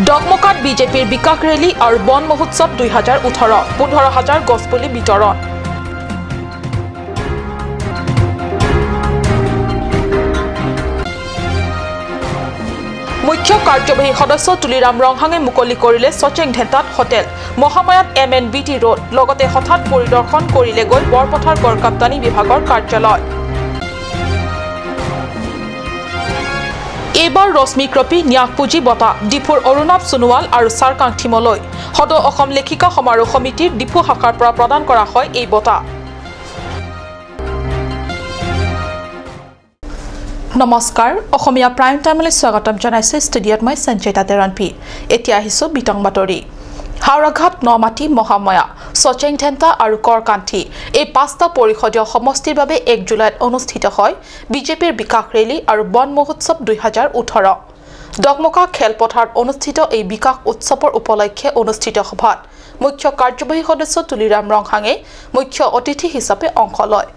ডগমকাত বিজেপিৰ বিকাশ ৰেলী আৰু বন মহোৎসৱ 2018 15,000 গছপুলি বিতৰণ। মুখ্য কাৰ্যবাহী সদস্য তুলিৰাম ৰংহাঙে মুকলি কৰিলে সচেং ঢেঁতাত হোটেল মহামায়াত MNBT ৰোড লগতে হঠাৎ পৰিদৰ্শন কৰিলে গৈ বৰপথাৰ গড়কাপ্তানী বিভাগৰ কাৰ্যালয়। এইবাৰ ৰশ্মিক্ৰপী ন্যাসপুঁজি বঁটা ডিফুৰ অৰুণাভ সোণোৱাল আৰু চাৰকাং থিমলৈ সদ অসম লেখিকা সমাৰোহ সমিতিৰ ডিফু শাখাৰ পৰা প্ৰদান কৰা হয় এই বঁটা। নমস্কাৰ, অসমীয়া প্ৰাইম টাইমলৈ স্বাগতম জনাইছে ষ্টুডিঅ'ত মই সঞ্জয়তা দেৰণপি। এতিয়া আহিছোঁ বিতং বাতৰি। হাওৰাঘাট, নমাটি, মহাময়া, সচেং ঢেণ্টা আৰু কৰকান্থী এই 5টা পৰিষদীয় সমষ্টিৰ বাবে 1 জুলাইত অনুষ্ঠিত হয় বিজেপিৰ বিকাশ ৰেলী আৰু বন মহোৎসৱ 2018। ডগমকা খেলপথাৰত অনুষ্ঠিত এই বিকাশ উৎসৱৰ উপলক্ষে অনুষ্ঠিত সভাত মুখ্য কাৰ্যবাহী সদস্য তুলিৰাম ৰংহাঙে মুখ্য অতিথি হিচাপে অংশ লয়।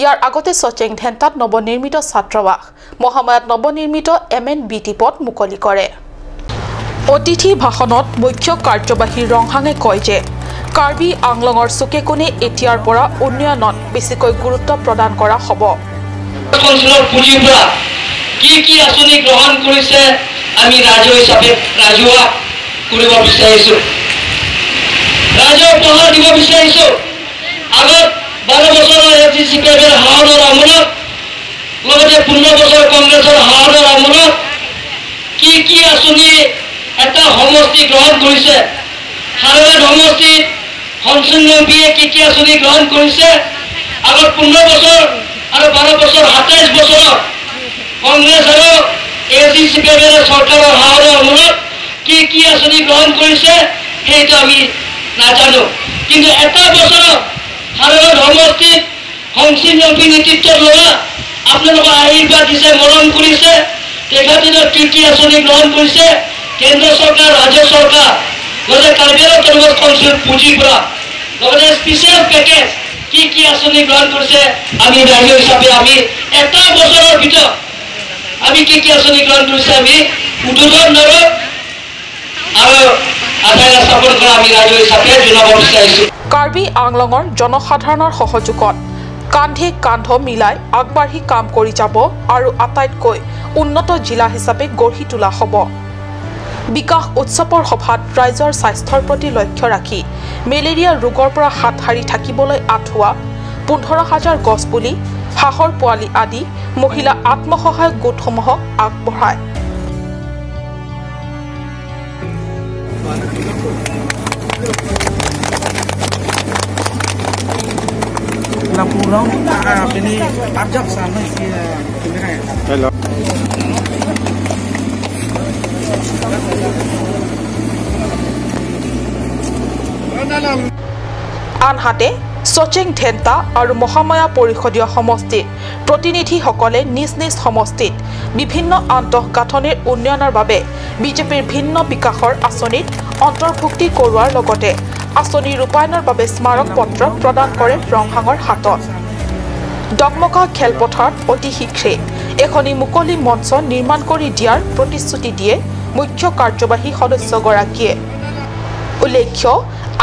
ইয়াৰ আগতে সচেং ঢেণ্টাত নৱনিৰ্মিত ছাত্ৰাবাস, মহামায়াত নৱনিৰ্মিত MNBT পথ মুকলি কৰে। অতিথি ভাষণত মুখ্য কাৰ্যবাহী ৰংহাঙে কয় যে কাৰ্বি আংলঙৰ চুকে কোণে এতিয়াৰ পৰা উন্নয়নত বেছিকৈ গুৰুত্ব প্ৰদান কৰা হ'ব। কি আঁচনি গ্ৰহণ কৰিছে আমি ৰাজ্য হিচাপে ৰাজহুৱা কৰিব বিচাৰিছোঁ, ৰাজ্যৰ উপহাৰ দিব বিচাৰিছোঁ। আগত 12 বছৰৰ এজিচিপিৰ হাওৰৰ আমোলত লগতে 15 বছৰ কংগ্ৰেছৰ হাওৰৰ আমোলত কি আঁচনি এটা সমষ্টি গ্ৰহণ কৰিছে। হাওৰাত সমষ্টিত সংসদীয় কি আঁচনি গ্ৰহণ কৰিছে। আগত 15 বছৰ আৰু 12 বছৰ 27 বছৰত কংগ্ৰেছ আৰু এজিচিপিৰ চৰকাৰৰ হাওৰৰ আমোলত কি আঁচনি গ্ৰহণ কৰিছে সেইটো আমি নাজানো। কিন্তু এটা বছৰত হাওৰাত সমষ্টিত সংসদীয় নেতৃত্ব লোৱা আপোনালোকৰ আশীৰ্বাদ দিছে, মৰম কৰিছে। তেখেতসকলে কি আঁচনি গ্ৰহণ কৰিছে, কেন্দ্ৰ চৰকাৰ, ৰাজ্য চৰকাৰ লগতে কাৰ্বি আংলং কাউন্সিল পুঁজিৰ পৰা লগতে স্পেচিয়েল পেকেজ কি আঁচনি গ্ৰহণ কৰিছে আমি ৰাজ্য হিচাপে আমি এটা বছৰৰ ভিতৰত আমি কি আঁচনি গ্ৰহণ কৰিছে আমি উদ্বোধন নৰো আৰু আধাৰ স্থাপন কৰা আমি ৰাজ্য হিচাপে জনাব বিচাৰিছোঁ। কাৰ্বি আংলঙৰ জনসাধাৰণৰ সহযোগত কান্ধে কান্ধ মিলাই আগবাঢ়ি কাম কৰি যাব আৰু আটাইতকৈ উন্নত জিলা হিচাপে গঢ়ি তোলা হ'ব। বিকাশ উৎসৱৰ সভাত ৰাইজৰ স্বাস্থ্যৰ প্ৰতি লক্ষ্য ৰাখি মেলেৰিয়া ৰোগৰ পৰা হাত সাৰি থাকিবলৈ আঁঠুৱা, 15,000 গছপুলি, হাঁহৰ পোৱালি আদি মহিলা আত্মসহায়ক গোটসমূহক আগবঢ়ায়। আনহাতে সচেং ঢেণ্টা আৰু মহামায়া পৰিষদীয় সমষ্টিত প্ৰতিনিধিসকলে নিজ নিজ সমষ্টিত বিভিন্ন আন্তঃগাঁথনিৰ উন্নয়নৰ বাবে বিজেপিৰ ভিন্ন বিকাশৰ আঁচনিত অন্তৰ্ভুক্তি কৰোৱাৰ লগতে আঁচনি ৰূপায়ণৰ বাবে স্মাৰক পত্ৰ প্ৰদান কৰে ৰংহাঙৰ হাতত। ডগমকা খেলপথাৰত অতি শীঘ্ৰে এখনি মুকলি মঞ্চ নিৰ্মাণ কৰি দিয়াৰ প্ৰতিশ্ৰুতি দিয়ে মুখ্য কাৰ্যবাহী সদস্যগৰাকীয়ে। উল্লেখ্য,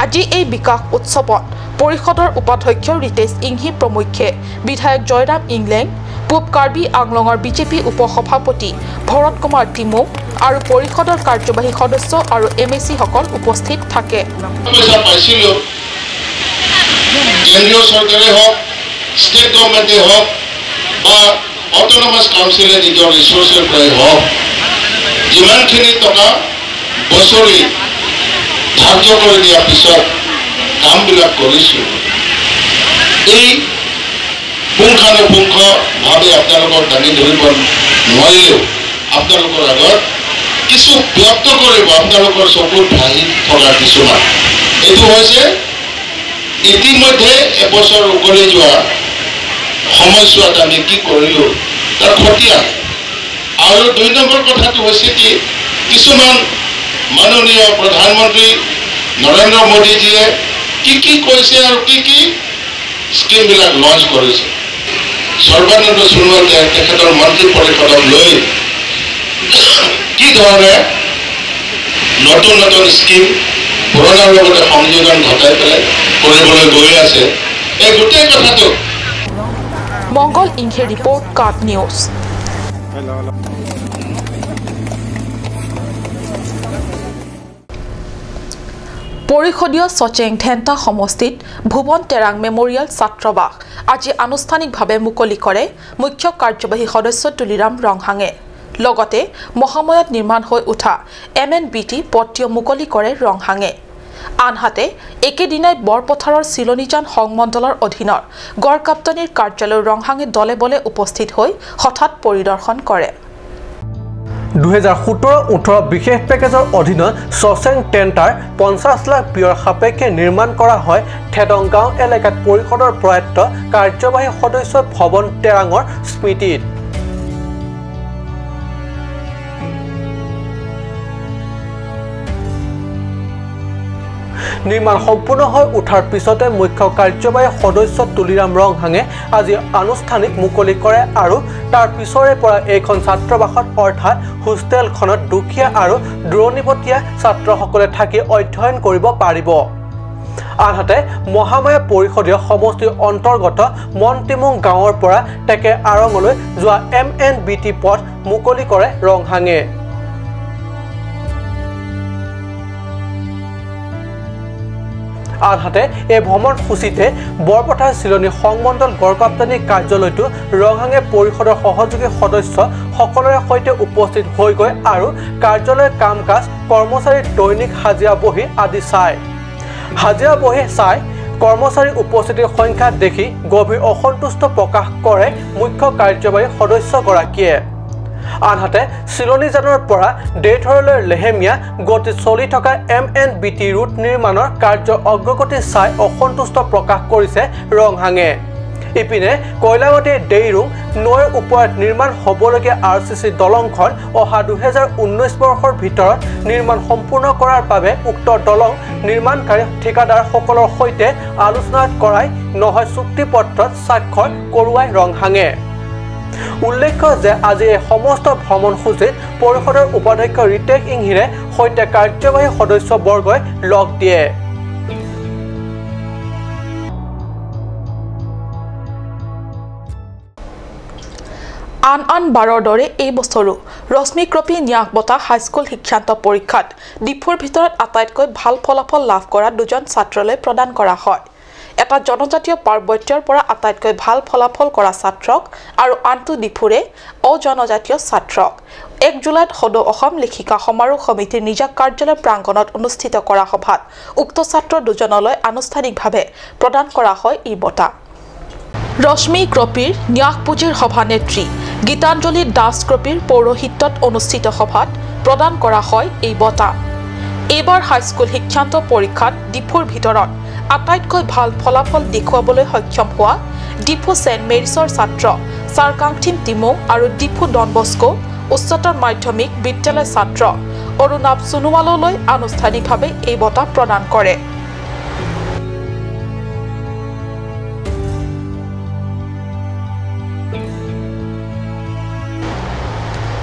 আজি এই বিকাশ উৎসৱত পৰিষদৰ উপাধ্যক্ষ ৰিতেশ ইংহি প্ৰমুখ্যে বিধায়ক জয়ৰাম ইংলেং, পূব কাৰ্বি আংলঙৰ বিজেপি উপসভাপতি ভৰত কুমাৰ টিমু আৰু পৰিষদৰ কাৰ্যবাহী সদস্য আৰু MAC সকল উপস্থিত থাকে। কেন্দ্ৰীয় চৰকাৰে হওক, ষ্টেট গভৰ্ণমেণ্টে হওক বা অট'নমাছ কাউন্সিলে নিজৰ ৰিচোৰ্চৰ পৰাই হওক যিমানখিনি টকা বছৰি ধাৰ্য কৰি দিয়াৰ পিছত কামবিলাক কৰিছোঁ, এই পুংখানুপুংখভাৱে আপোনালোকক দাঙি ধৰিব নোৱাৰিলেও আপোনালোকৰ আগত কিছু ব্যক্ত কৰিব আপোনালোকৰ চকুত ভাহি থকা কিছুমান। এইটো হৈছে ইতিমধ্যে এবছৰ উকলি যোৱা সময়ছোৱাত আমি কি কৰিলোঁ তাৰ খতিয়ান। আৰু 2 নম্বৰ কথাটো হৈছে কি কিছুমান মাননীয় প্ৰধানমন্ত্ৰী নৰেন্দ্ৰ মোদীজীয়ে কি কৈছে আৰু কি স্কিমবিলাক লঞ্চ কৰিছে। সৰ্বানন্দ সোণোৱাল তেখেতৰ মন্ত্ৰী পৰিষদক লৈ কি ধৰণে নতুন নতুন স্কিম পুৰণাৰ লগতে সংযোজন ঘটাই পেলাই কৰিবলৈ গৈ আছে এই গোটেই কথাটো মংগল ইংঘে ৰিপৰ্ট কাট নিউজ পৰিষদীয় সচেং ধেন্টা সমষ্টিত ভুৱন তেৰাং মেমৰিয়েল ছাত্ৰবাস আজি আনুষ্ঠানিকভাৱে মুকলি কৰে মুখ্য কাৰ্যবাহী সদস্য তুলিৰাম ৰংহাঙে লগতে মহাময়ত নিৰ্মাণ হৈ উঠা MNBT পট্টিও মুকলি কৰে ৰংহাঙে আনহাতে একেদিনাই বৰপথাৰৰ চিলনিজান সংমণ্ডলৰ অধীনৰ গড় কাপ্তানীৰ কাৰ্যালয় ৰংহাঙে দলে বলে উপস্থিত হৈ হঠাৎ পৰিদৰ্শন কৰে 2017-18 বিশেষ পেকেজৰ অধীনত সচেং টেণ্টাৰ 50 লাখ ব্যয়ৰ সাপেক্ষে নিৰ্মাণ কৰা হয় থেডংগাঁও এলেকাত পৰিষদৰ প্ৰয়াত কাৰ্যবাহী সদস্য ভৱন তেৰাঙৰ স্মৃতিত নিৰ্মাণ সম্পূৰ্ণ হৈ উঠাৰ পিছতে মুখ্য কাৰ্যবাহী সদস্য তুলিৰাম ৰংহাঙে আজি আনুষ্ঠানিক মুকলি কৰে আৰু তাৰ পিছৰে পৰা এইখন ছাত্ৰবাসত অৰ্থাৎ হোষ্টেলখনত দুখীয়া আৰু দূৰণিবতীয়া ছাত্ৰসকলে থাকি অধ্যয়ন কৰিব পাৰিব আনহাতে মহামায়া পৰিষদীয় সমষ্টিৰ অন্তৰ্গত মন্তিমুং গাঁৱৰ পৰা টেকে আৰঙলৈ যোৱা MNBT পথ মুকলি কৰে ৰংহাঙে আনহাতে এই ভ্ৰমণসূচীতে বৰপথাৰ চিলনী সংমণ্ডল গড়কাপ্তানী কাৰ্যালয়টো ৰংহাঙে পৰিষদৰ সহযোগী সদস্য সকলৰে সৈতে উপস্থিত হৈ গৈ আৰু কাৰ্যালয়ৰ কাম কাজ কৰ্মচাৰীৰ দৈনিক হাজিৰা বহি আদি হাজিৰা বহি চাই কৰ্মচাৰী উপস্থিতিৰ সংখ্যা দেখি গভীৰ অসন্তুষ্ট প্ৰকাশ কৰে মুখ্য কাৰ্যবাহী সদস্যগৰাকীয়ে আনহাতে চিলনিজানৰ পৰা ডেথৰলৈ লেহেমীয়া গতি চলি থকা MNBT ৰুট নিৰ্মাণৰ কাৰ্য অগ্ৰগতি চাই অসন্তুষ্ট প্ৰকাশ কৰিছে ৰংহাঙে ইপিনে কয়লামতি ডেইৰুং নৈৰ ওপৰত নিৰ্মাণ হ'বলগীয়া RCC দলংখন অহা 2019 বৰ্ষৰ ভিতৰত নিৰ্মাণ সম্পূৰ্ণ কৰাৰ বাবে উক্ত দলং নিৰ্মাণকাৰী ঠিকাদাৰসকলৰ সৈতে আলোচনা কৰাই নহয় চুক্তিপত্ৰত স্বাক্ষৰ কৰোৱাই ৰংহাঙে উল্লেখ্য যে আজি এই সমস্ত ভ্ৰমণসূচীত পৰিষদৰ উপাধ্যক্ষ ৰিটেক ইংহিৰে সৈতে কাৰ্যবাহী সদস্যবৰ্গই লগ দিয়ে আন বাৰৰ দৰে এই বছৰো ৰশ্মিক্ৰপী ন্যাস বঁটা হাইস্কুল শিক্ষান্ত পৰীক্ষাত ডিফুৰ ভিতৰত আটাইতকৈ ভাল ফলাফল লাভ কৰা দুজন ছাত্ৰলৈ প্ৰদান কৰা হয় এটা জনজাতীয় পাৰ্বত্যৰ পৰা আটাইতকৈ ভাল ফলাফল কৰা ছাত্ৰক আৰু আনটো ডিফুৰে অজনজাতীয় ছাত্ৰক 1 জুলাইত সদৌ অসম লেখিকা সমাৰোহ সমিতিৰ নিজা কাৰ্যালয় প্ৰাংগণত অনুষ্ঠিত কৰা সভাত উক্ত ছাত্ৰ দুজনলৈ আনুষ্ঠানিকভাৱে প্ৰদান কৰা হয় এই বঁটা ৰশ্মি ক্ৰপীৰ ন্যাস পুঁজিৰ সভানেত্ৰী গীতাঞ্জলি দাস ক্ৰপীৰ পৌৰোহিত্যত অনুষ্ঠিত সভাত প্ৰদান কৰা হয় এই বঁটা এইবাৰ হাইস্কুল শিক্ষান্ত পৰীক্ষাত ডিফুৰ ভিতৰত আটাইতকৈ ভাল ফলাফল দেখুৱাবলৈ সক্ষম হোৱা ডিফু সেন্ট মেৰিছৰ ছাত্ৰ সাৰকাংথিম টিমুং আৰু ডিফু ডন বস্কো উচ্চতৰ মাধ্যমিক বিদ্যালয় ছাত্ৰ অৰুণাভ সোণোৱাললৈ আনুষ্ঠানিকভাৱে এই বঁটা প্ৰদান কৰে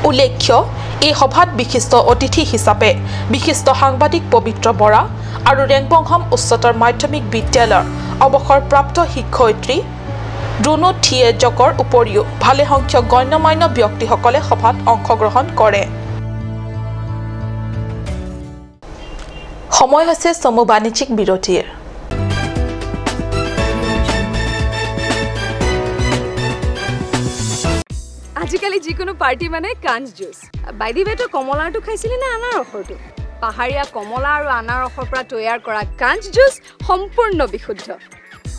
উল্লেখ্য এই সভাত বিশিষ্ট অতিথি হিচাপে বিশিষ্ট সাংবাদিক পবিত্ৰ বৰা আৰু ৰেংবংহম উচ্চতৰ মাধ্যমিক বিদ্যালয়ৰ অৱসৰপ্ৰাপ্ত শিক্ষয়িত্ৰী দ্ৰোণু থিয়েজকৰ উপৰিও ভালে সংখ্যক গণ্যমান্য ব্যক্তিসকলে সভাত অংশগ্ৰহণ কৰে সময় হৈছে চমু বাণিজ্যিক বিৰতিৰ আজিকালি যিকোনো পাৰ্টি মানে কাঞ্জ জুচ বাইদি বেটো কমলাটো খাইছিলি না আনাৰসৰটো পাহাৰীয়া কমলা আৰু আনাৰসৰ পৰা তৈয়াৰ কৰা কাঞ্জ জুচ সম্পূৰ্ণ বিশুদ্ধ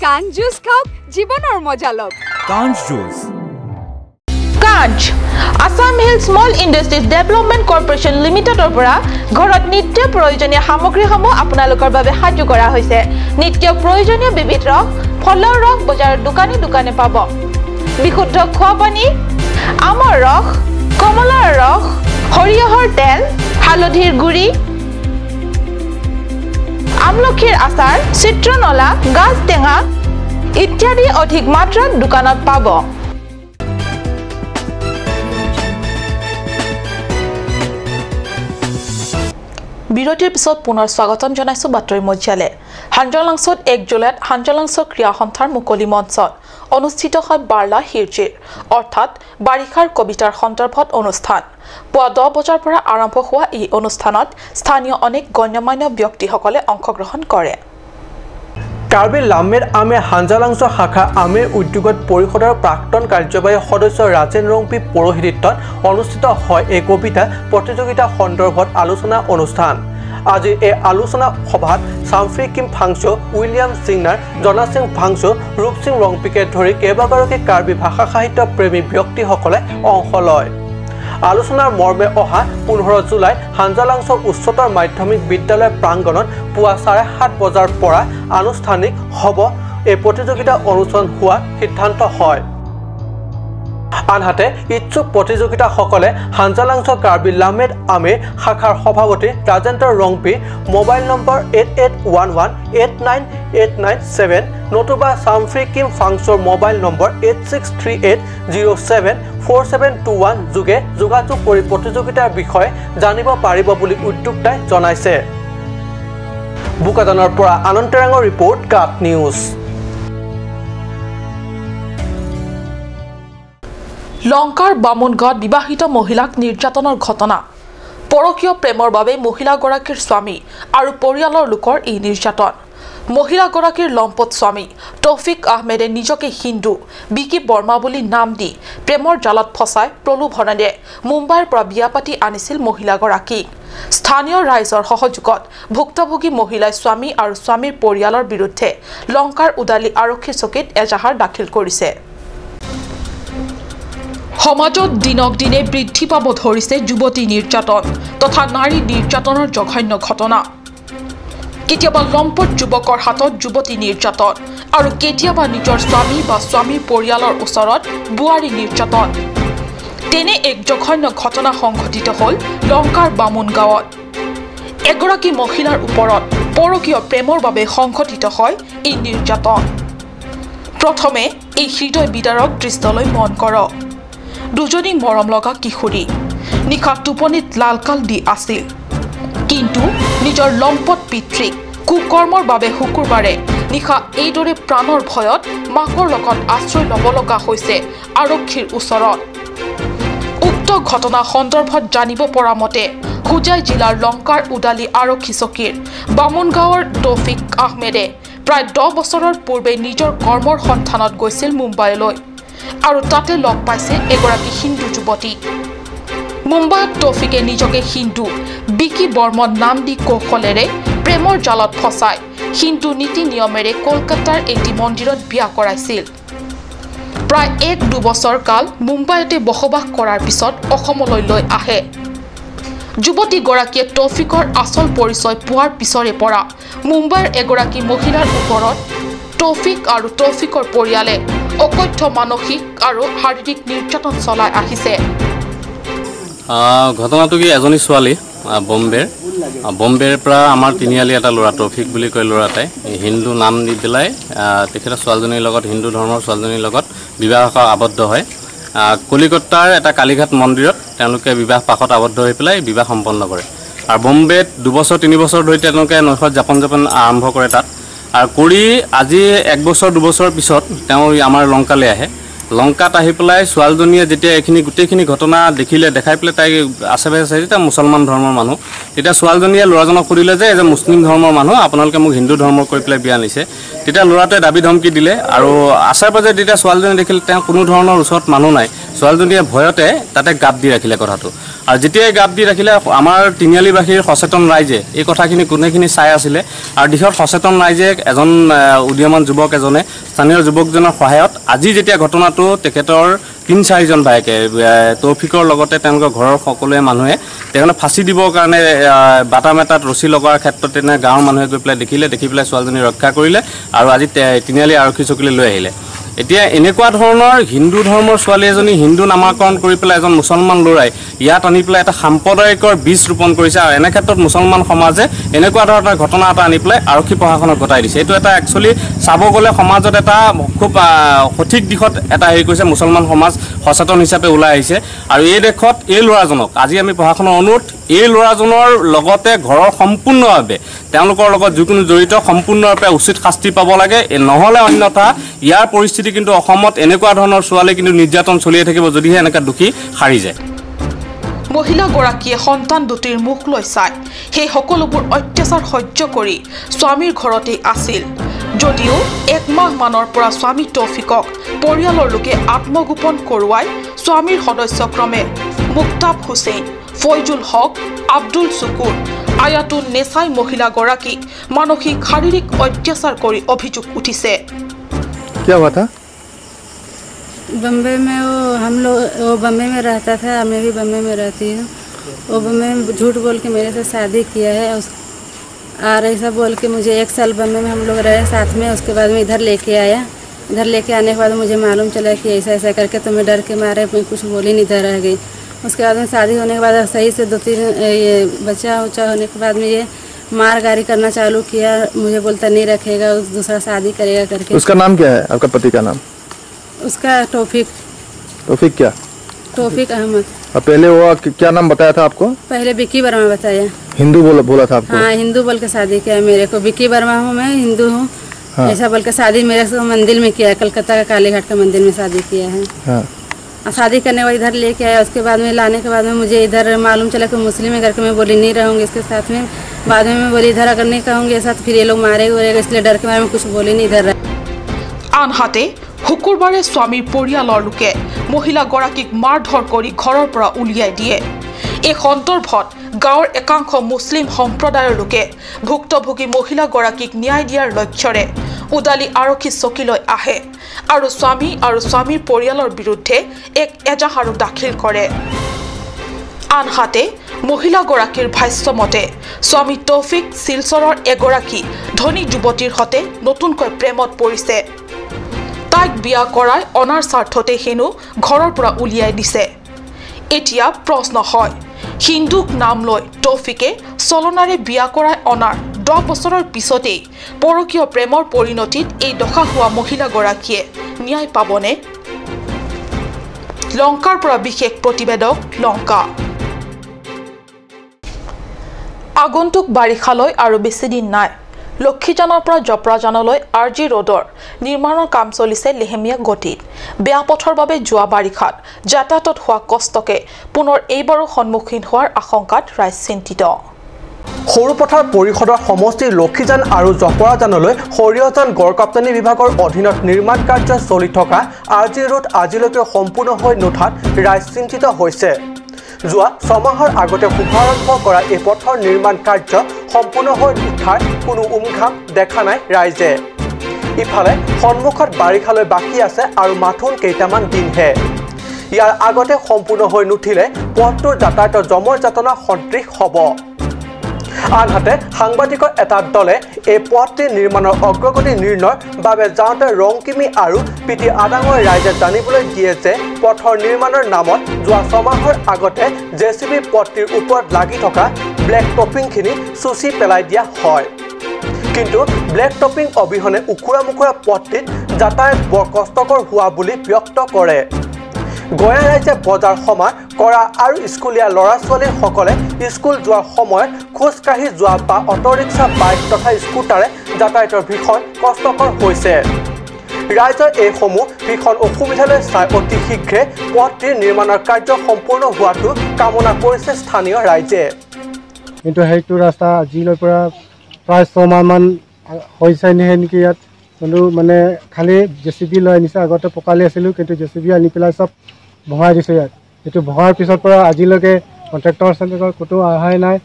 কাঞ্জ জুচ খাওক জীৱনৰ মজা লওক কাঞ্জ জুচ কাঞ্জ Assam hill small industries development corporation লিমিটেডৰ পৰা ঘৰত নিত্য প্ৰয়োজনীয় সামগ্ৰীসমূহ আপোনালোকৰ বাবে সাজু কৰা হৈছে নিত্য প্ৰয়োজনীয় বিবিধ ৰস ফলৰ ৰস বজাৰৰ দোকানে পাব বিশুদ্ধ খোৱা পানী আমৰ ৰস কমলাৰ ৰস সৰিয়হৰ তেল হালধিৰ গুড়ি আমলখিৰ আচাৰ চিত্ৰনলা গাজ টেঙা ইত্যাদি অধিক মাত্ৰাত দোকানত পাব বিৰতিৰ পিছত পুনৰ স্বাগতম জনাইছো বাতৰি মজিয়ালে হাঞ্জলাংছত 1 জুলাইত হাঞ্জলাংছ ক্ৰীড়া সন্থাৰ মুকলি মঞ্চত অনুষ্ঠিত হয় বাৰ্লা হিৰজিৰ অৰ্থাৎ বাৰিষাৰ কবিতাৰ সন্দৰ্ভত অনুষ্ঠান পুৱা 10 বজাৰ পৰা আৰম্ভ হোৱা এই অনুষ্ঠানত স্থানীয় অনেক গণ্যমান্য ব্যক্তিসকলে অংশগ্ৰহণ কৰে কাৰ্বি লামেৰ আমে হাঞ্জলাংছ শাখা আমেৰ উদ্যোগত পৰিষদৰ প্ৰাক্তন কাৰ্যবাহী সদস্য ৰাজেন ৰংপি পৌৰোহিত্যত অনুষ্ঠিত হয় এই কবিতা প্ৰতিযোগিতা সন্দৰ্ভত আলোচনা অনুষ্ঠান আজি এই আলোচনা সভাত সামফ্ৰি কিম ফাংচো উইলিয়াম সিংনাৰ জনা সিং ফাংচো ৰূপ সিং ৰংপিকে ধৰি কেইবাগৰাকী কাৰ্বি ভাষা সাহিত্য প্ৰেমী ব্যক্তিসকলে অংশ লয় আলোচনাৰ মৰ্মে অহা 15 জুলাই হাঞ্জলাংছ উচ্চতৰ মাধ্যমিক বিদ্যালয় প্ৰাংগণত পুৱা 7:30 বজাৰ পৰা আনুষ্ঠানিক হ'ব এই প্ৰতিযোগিতা অনুষ্ঠান হোৱা সিদ্ধান্ত হয় আনহাতে ইচ্ছুক প্ৰতিযোগিতাসকলে হাঞ্জলাংছ কাৰ্বি লামেৰ আমে শাখাৰ সভাপতি ৰাজেন্দ্ৰ ৰংপি মোবাইল নম্বৰ 8811898997 নতুবা সামফ্ৰি কিম ফাংচৰ মোবাইল নম্বৰ 8638074721 যোগে যোগাযোগ কৰি প্ৰতিযোগিতাৰ বিষয়ে জানিব পাৰিব বুলি উদ্যোক্তাই জনাইছে বুকাদানৰ পৰা আনন্তৰাঙৰ ৰিপৰ্ট কাট নিউজ লংকাৰ বামুনগাঁৱত বিবাহিত মহিলাক নিৰ্যাতনৰ ঘটনা পৰকীয় প্ৰেমৰ বাবে মহিলাগৰাকীৰ স্বামী আৰু পৰিয়ালৰ লোকৰ এই নিৰ্যাতন মহিলাগৰাকীৰ লম্পট স্বামী তৌফিক আহমেদে নিজকে হিন্দু বিকি বৰ্মা বুলি নাম দি প্ৰেমৰ জালত ফসাই প্ৰলোভনেৰে মুম্বাইৰ পৰা বিয়া পাতি আনিছিল মহিলাগৰাকীক স্থানীয় ৰাইজৰ সহযোগত ভুক্তভোগী মহিলাই স্বামী আৰু স্বামীৰ পৰিয়ালৰ বিৰুদ্ধে লংকাৰ উদালি আৰক্ষী চকীত এজাহাৰ দাখিল কৰিছে সমাজত দিনক দিনে বৃদ্ধি পাব ধৰিছে যুৱতী নিৰ্যাতন তথা নাৰী নিৰ্যাতনৰ জঘন্য ঘটনা কেতিয়াবা লম্পট যুৱকৰ হাতত যুৱতী নিৰ্যাতন আৰু কেতিয়াবা নিজৰ স্বামী বা স্বামীৰ পৰিয়ালৰ ওচৰত বুৱাৰী নিৰ্যাতন তেনে এক জঘন্য ঘটনা সংঘটিত হ'ল লংকাৰ বামুনগাঁৱত এগৰাকী মহিলাৰ ওপৰত পৰকীয় প্ৰেমৰ বাবে সংঘটিত হয় এই নিৰ্যাতন প্ৰথমে এই হৃদয় বিদাৰক দৃশ্যলৈ মন কৰক দুজনী মৰম লগা কিশোৰী নিশা টোপনিত লালকাল দি আছিল কিন্তু নিজৰ লম্পট পিতৃক কুকৰ্মৰ বাবে শুকুৰবাৰে নিশা এইদৰে প্ৰাণৰ ভয়ত মাকৰ লগত আশ্ৰয় ল'ব লগা হৈছে আৰক্ষীৰ ওচৰত উক্ত ঘটনা সন্দৰ্ভত জানিব পৰা মতে হুজাই জিলাৰ লংকাৰ উদালি আৰক্ষী চকীৰ বামুনগাঁৱৰ তৌফিক আহমেদে প্ৰায় 10 বছৰৰ পূৰ্বে নিজৰ কৰ্মৰ সন্ধানত গৈছিল মুম্বাইলৈ আৰু তাতে লগ পাইছে এগৰাকী হিন্দু যুৱতী মুম্বাইত তৌফিকে নিজকে হিন্দু বিকি বৰ্মন নাম দি কৌশলেৰে প্ৰেমৰ জালত ফসাই হিন্দু নীতি নিয়মেৰে কলকাতাৰ এটি মন্দিৰত বিয়া কৰাইছিল প্ৰায় 1-2 বছৰ কাল মুম্বাইতে বসবাস কৰাৰ পিছত অসমলৈ লৈ আহে যুৱতীগৰাকীয়ে তৌফিকৰ আচল পৰিচয় পোৱাৰ পিছৰে পৰা মুম্বাইৰ এগৰাকী মহিলাৰ ওপৰত তৌফিক আৰু তৌফিকৰ পৰিয়ালে অকথ্য মানসিক আৰু শাৰীৰিক নিৰ্যাতন চলাই আহিছে ঘটনাটো কি এজনী ছোৱালী বম্বেৰ পৰা আমাৰ তিনিআলি এটা ল'ৰা তৌফিক বুলি কয় ল'ৰাটাই হিন্দু নাম দি পেলাই তেখেতৰ ছোৱালীজনীৰ লগত হিন্দু ধৰ্মৰ ছোৱালীজনীৰ লগত বিবাহ আবদ্ধ হয় কলিকতাৰ এটা কালীঘাট মন্দিৰত তেওঁলোকে বিবাহ পাশত আবদ্ধ হৈ পেলাই বিবাহ সম্পন্ন কৰে আৰু বম্বেত 2 বছৰ 3 বছৰ ধৰি তেওঁলোকে নৈশত যাপন আৰম্ভ কৰে তাত আৰু কৰি আজি 1 বছৰ 2 বছৰ পিছত তেওঁ আমাৰ লংকালৈ আহে লংকাত আহি পেলাই ছোৱালীজনীয়ে যেতিয়া এইখিনি গোটেইখিনি ঘটনা দেখাই পেলাই তাই আশেপাশে চাই তেতিয়া মুছলমান ধৰ্মৰ মানুহ তেতিয়া ছোৱালীজনীয়ে ল'ৰাজনক সুধিলে যে এজন মুছলিম ধৰ্মৰ মানুহ আপোনালোকে মোক হিন্দু ধৰ্ম কৰি পেলাই বিয়া আনিছে তেতিয়া ল'ৰাটোৱে দাবী ধমকি দিলে আৰু আশাৰ পাজে যেতিয়া ছোৱালীজনী দেখিলে তেওঁ কোনো ধৰণৰ ওচৰত মানুহ নাই ছোৱালীজনীয়ে ভয়তে তাতে গাপ দি ৰাখিলে কথাটো আৰু যেতিয়াই গাপ দি ৰাখিলে আমাৰ তিনিআলিবাসীৰ সচেতন ৰাইজে এই কথাখিনি কোনেখিনি চাই আছিলে আৰু দিশত সচেতন ৰাইজে এজন উদীয়মান যুৱক এজনে স্থানীয় যুৱকজনৰ সহায়ত আজি যেতিয়া ঘটনাটো তেখেতৰ 3-4 জন ভাইকে তৌফিকৰ লগতে তেওঁলোকৰ ঘৰৰ সকলোৱে মানুহে তেওঁলোকে ফাঁচি দিবৰ কাৰণে বাটাম এটাত ৰছী লগাৰ ক্ষেত্ৰত তেনে গাঁৱৰ মানুহে গৈ পেলাই দেখি পেলাই ছোৱালীজনী ৰক্ষা কৰিলে আৰু আজি তিনিআলি আৰক্ষী চকীলৈ লৈ আহিলে এতিয়া এনেকুৱা ধৰণৰ হিন্দু ধৰ্মৰ ছোৱালী এজনী হিন্দু নামাকৰণ কৰি পেলাই এজন মুছলমান ল'ৰাই ইয়াত আনি পেলাই এটা সাম্প্ৰদায়িকৰ বীজ ৰোপণ কৰিছে আৰু এনে ক্ষেত্ৰত মুছলমান সমাজে এনেকুৱা ধৰণৰ ঘটনা এটা আনি পেলাই আৰক্ষী প্ৰশাসনক গতাই দিছে এইটো এটা একচুৱেলি চাব গ'লে সমাজত এটা খুব সঠিক দিশত এটা হেৰি কৰিছে মুছলমান সমাজ সচেতন হিচাপে ওলাই আহিছে আৰু এই দেশত এই ল'ৰাজনক আজি আমি প্ৰশাসনৰ অনুৰোধ এই ল'ৰাজনৰ লগতে ঘৰৰ সম্পূৰ্ণভাৱে তেওঁলোকৰ লগত যিকোনো জড়িত সম্পূৰ্ণৰূপে উচিত শাস্তি পাব লাগে নহ'লে অন্যথা ইয়াৰ পৰিস্থিতি কিন্তু অসমত এনেকুৱা ধৰণৰ ছোৱালী কিন্তু নিৰ্যাতন চলিয়ে থাকিব যদিহে এনেকুৱা দুখী সাৰি যায় মহিলাগৰাকীয়ে সন্তান দুটিৰ মুখ লৈ চাই সেই সকলোবোৰ অত্যাচাৰ সহ্য কৰি স্বামীৰ ঘৰতেই আছিল যদিও এক মাহ মানৰ পৰা স্বামী তৌফিকক পৰিয়ালৰ লোকে আত্মগোপন কৰোৱাই স্বামীৰ সদস্যক্ৰমে মুক্তাব হুছেইন ফয়জুল হক আব্দুল শুকুৰ আয়াতুন নেছাই মহিলাগৰাকীক মানসিক শাৰীৰিক অত্যাচাৰ কৰি অভিযোগ উঠিছে क्या हुआ था बम्बई में हम लोग वो बम्बई में रहता था मैं भी बम्बई में रहती हूँ वो बम्बई में झूठ बोल के मेरे से शादी किया है और ऐसा बोल के मुझे 1 साल बम्बई में हम लोग रहे साथ में उसके बाद में इधर लेके आया इधर लेके आने के बाद मुझे मालूम चला कि ऐसा ऐसा करके तो मैं डर के मारे मैं कुछ बोली नहीं इधर रह गई उसके बाद में शादी होने के बाद सही से 2-3 ये बच्चा उच्चा होने के बाद में ये मार गारी करना चालू किया मुझे बोलता नहीं रखेगा दूसरा शादी करेगा करके उसका नाम क्या है आपका पति का नाम उसका तौफीक क्या तौफीक अहमद और पहले वो क्या नाम बताया था आपको पहले विक्की वर्मा बताया हिंदू बोला था आपको हाँ हिंदू बोल के शादी किया मेरे को विक्की वर्मा हूँ मैं हिंदू हूँ हाँ। ऐसा बोल के शादी मेरे से मंदिर में किया है कलकत्ता का कालीघाट का मंदिर में शादी किया है हाँ। शादी करने के बाद इधर लेके आया उसके बाद में लाने के बाद में मुझे इधर मालूम चला कि मुस्लिम है करके मैं बोली नहीं रहूँगी इसके साथ में बाद में मैं बोली इधर अगर नहीं कहूँगी ऐसा तो फिर ये लोग मारेगा इसलिए डर के बारे में कुछ बोली नहीं इधर আনহাতে শুকুৰবাৰে স্বামীৰ পৰিয়ালৰ লোকে মহিলাগৰাকীক মাৰধৰ কৰি ঘৰৰ পৰা উলিয়াই দিয়ে এই সন্দৰ্ভত গাঁৱৰ একাংশ মুছলিম সম্প্ৰদায়ৰ লোকে ভুক্তভোগী মহিলাগৰাকীক ন্যায় দিয়াৰ লক্ষ্যৰে উদালি আৰক্ষী চকীলৈ আহে আৰু স্বামী আৰু স্বামীৰ পৰিয়ালৰ বিৰুদ্ধে এক এজাহাৰো দাখিল কৰে আনহাতে মহিলাগৰাকীৰ ভাষ্যমতে স্বামী তৌফিক শিলচৰৰ এগৰাকী ধনী যুৱতীৰ সৈতে নতুনকৈ প্ৰেমত পৰিছে তাইক বিয়া কৰাই অনাৰ স্বাৰ্থতে হেনো ঘৰৰ পৰা উলিয়াই দিছে এতিয়া প্ৰশ্ন হয় হিন্দুক নাম লৈ তৌফিকে চলনাৰে বিয়া কৰাই অনাৰ 10 বছৰৰ পিছতেই পৰকীয় প্ৰেমৰ পৰিণতিত এই দশা হোৱা মহিলাগৰাকীয়ে ন্যায় পাবনে লংকাৰ পৰা বিশেষ প্ৰতিবেদক লংকা আগন্তুক বাৰিষালৈ আৰু বেছি দিন নাই লক্ষীজানৰ পৰা জপৰাজানলৈ আৰজি ৰোডৰ নিৰ্মাণৰ কাম চলিছে লেহেমীয়া গতিত বেয়া পথৰ বাবে যোৱা বাৰিষাত যাতায়াতত হোৱা কষ্টকে পুনৰ এইবাৰো সন্মুখীন হোৱাৰ আশংকাত ৰাইজ চিন্তিত সৰুপথাৰ পৰিষদৰ সমষ্টিৰ লক্ষীজান আৰু জপৰাজানলৈ সৰিয়হজান গড়কাপ্তানি বিভাগৰ অধীনত নিৰ্মাণ কাৰ্য চলি থকা আৰজি ৰোড আজিলৈকে সম্পূৰ্ণ হৈ নুঠাত ৰাইজ চিন্তিত হৈছে যোৱা 6 মাহৰ আগতে শুভাৰম্ভ কৰা এই পথৰ নিৰ্মাণ কাৰ্য সম্পূৰ্ণ হৈ উঠাৰ কোনো উমঘাম দেখা নাই ৰাইজে ইফালে সন্মুখত বাৰিষালৈ বাকী আছে আৰু মাথোন কেইটামান দিনহে ইয়াৰ আগতে সম্পূৰ্ণ হৈ নুঠিলে পথটোৰ যাতায়াতৰ জমৰ যাতনা সদৃশ হ'ব আনহাতে সাংবাদিকৰ এটা দলে এই পথটিৰ নিৰ্মাণৰ অগ্ৰগতি নিৰ্ণয়ৰ বাবে যাওঁতে ৰংকিমি আৰু পিটি আদাঙৰ ৰাইজে জানিবলৈ দিয়ে যে পথৰ নিৰ্মাণৰ নামত যোৱা 6 মাহৰ আগতে জেচিবি পথটিৰ ওপৰত লাগি থকা ব্লেক টপিংখিনি চুচি পেলাই দিয়া হয় কিন্তু ব্লেক টপিং অবিহনে উখুৰা মুখুৰা পথটিত যাতায়াত বৰ কষ্টকৰ হোৱা বুলি ব্যক্ত কৰে গয়া ৰাইজে বজাৰ সমাৰ কৰা আৰু স্কুলীয়া ল'ৰা ছোৱালীসকলে স্কুল যোৱাৰ সময়ত খোজকাঢ়ি যোৱা বা অটোৰিক্সা বাইক তথা স্কুটাৰে যাতায়াতৰ ভীষণ কষ্টকৰ হৈছে ৰাইজৰ এইসমূহ ভীষণ অসুবিধালৈ চাই অতি শীঘ্ৰে পথটিৰ নিৰ্মাণৰ কাৰ্য সম্পূৰ্ণ হোৱাটো কামনা কৰিছে স্থানীয় ৰাইজে কিন্তু সেইটো ৰাস্তা আজিলৈ পৰা প্ৰায় 6 মাহমান হৈছে নেকি ইয়াত কিন্তু মানে খালি জেচিবি লৈ আনিছে আগতে পকালি আছিলোঁ কিন্তু জেচিবি আনি পেলাই চব ভৰাই দিছে ইয়াত এইটো ভৰাৰ পিছত পৰা আজিলৈকে কণ্ট্ৰেক্টৰ চেণ্টাৰৰ ক'তো অহাই নাই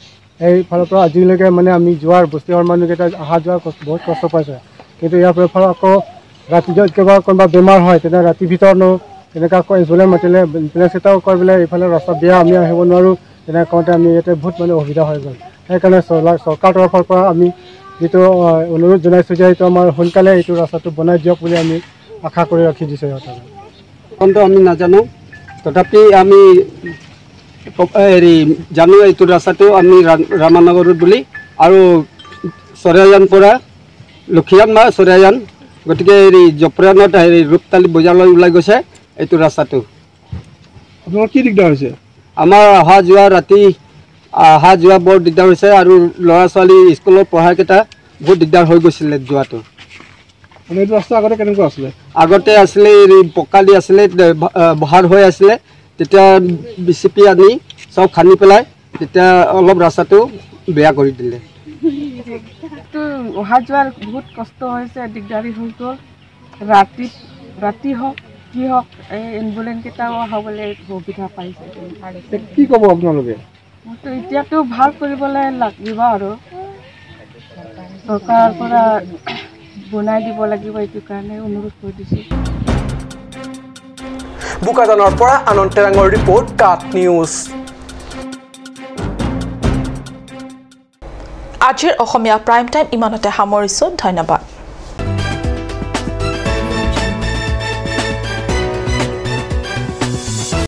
এইফালৰ পৰা আজিলৈকে মানে আমি যোৱাৰ বস্তিৰ মানুহকেইটা অহা যোৱাৰ বহুত কষ্ট পাইছে কিন্তু ইয়াৰ পৰা আকৌ ৰাতি যদি কোনোবা বেমাৰ হয় তেতিয়া ৰাতিৰ ভিতৰত তেনেকুৱা কৈ এম্বুলেঞ্চ মাতিলে এম্বুলেঞ্চ এটাও কৈ বোলে এইফালে ৰাস্তা বেয়া আমি আহিব নোৱাৰোঁ তেনেকৈ কওঁতে আমি ইয়াতে বহুত মানে অসুবিধা হৈ গ'ল সেইকাৰণে চৰকাৰৰ তৰফৰ পৰা আমি যেটো অনুৰোধ জনাইছোঁ যে এইটো আমাৰ সোনকালে এইটো ৰাস্তাটো বনাই দিয়ক বুলি আমি আশা কৰি ৰাখি দিছোঁ সিহঁতক কিন্তু আমি নাজানো তথাপি আমি হেৰি জানো এইটো ৰাস্তাটো আমি ৰামানগৰত বুলি আৰু চৰাইজান পৰা লক্ষীজান বা চৰাইজান গতিকে হেৰি জপৰাজানত হেৰি ৰূপতালি বজাৰলৈ ওলাই গৈছে এইটো ৰাস্তাটো আপোনাৰ কি দিগদাৰ হৈছে আমাৰ অহা যোৱা ৰাতি অহা যোৱা বৰ দিগদাৰ হৈছে আৰু ল'ৰা ছোৱালী স্কুলত পঢ়াকেইটা বহুত দিগদাৰ হৈ গৈছিলে যোৱাটো এইটো ৰাস্তা আগতে কেনেকুৱা আছিলে আগতে আছিলে পকা দি আছিলে বহাৰ হৈ আছিলে তেতিয়া বিচিপি আনি চব খান্দি পেলাই তেতিয়া অলপ ৰাস্তাটো বেয়া কৰি দিলে অহা যোৱাৰ বহুত কষ্ট হৈছে দিগদাৰী হৈ গ'ল ৰাতি হওক কি হওক এই এম্বুলেঞ্চ কেইটাও হ'বলৈ সুবিধা পাইছে কি ক'ব আপোনালোকে এতিয়াতো ভাল কৰিবলৈ লাগিব আৰু চৰকাৰৰ পৰা বনাই দিব লাগিব এইটো কাৰণে অনুৰোধ কৰি দিছোঁ বোকাজানৰ পৰা আনন্দ তেৰাঙৰ ৰিপৰ্ট কাট নিউজ আজিৰ অসমীয়া প্ৰাইম টাইম ইমানতে সামৰিছোঁ ধন্যবাদ